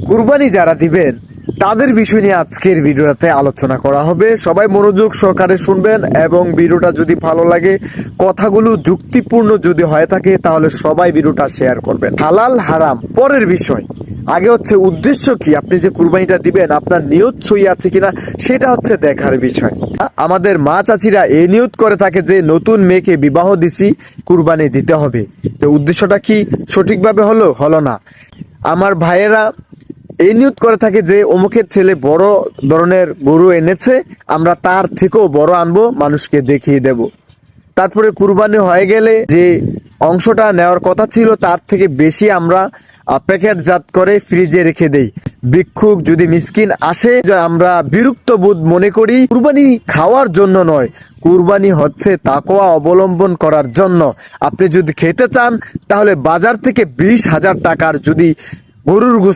কুরবানি যারা দিবেন তাদের বিষয় নিয়ে আজকের ভিডিওতে আলোচনা করা হবে। সবাই মনোযোগ সহকারে শুনবেন এবং ভিডিওটা যদি ভালো লাগে, কথাগুলো যুক্তিপূর্ণ যদি হয়ে থাকে, তাহলে সবাই ভিডিওটা শেয়ার করবেন। হালাল হারাম পরের বিষয়, আগে হচ্ছে উদ্দেশ্য কি, আপনি যে কুরবানিটা দিবেন আপনার নিয়ত সই আছে কিনা সেটা হচ্ছে দেখার বিষয়। আমাদের মা চাচিরা এই নিয়ত করে থাকে যে নতুন মেয়েকে বিবাহ দিছি, কুরবানি দিতে হবে। তো উদ্দেশ্যটা কি সঠিকভাবে হলো না। আমার ভাইয়েরা এই নিয়ত করে থাকে যে অমুকের ছেলে বড় ধরনের গরু এনেছে, আমরা তার থেকেও বড় আনবো, মানুষকে দেখিয়ে দেব। তারপরে কুরবানি হয়ে গেলে যে অংশটা নেওয়ার কথা ছিল তার থেকে বেশি আমরা প্যাকেটজাত করে ফ্রিজে রেখে দেই। ভিক্ষুক যদি মিসকিন আসে, আমরা বিরক্ত বোধ মনে করি। কুরবানি খাওয়ার জন্য নয়, কুরবানি হচ্ছে তাকওয়া অবলম্বন করার জন্য। আপনি যদি খেতে চান তাহলে বাজার থেকে 20,000 টাকার যদি গরুর গোশত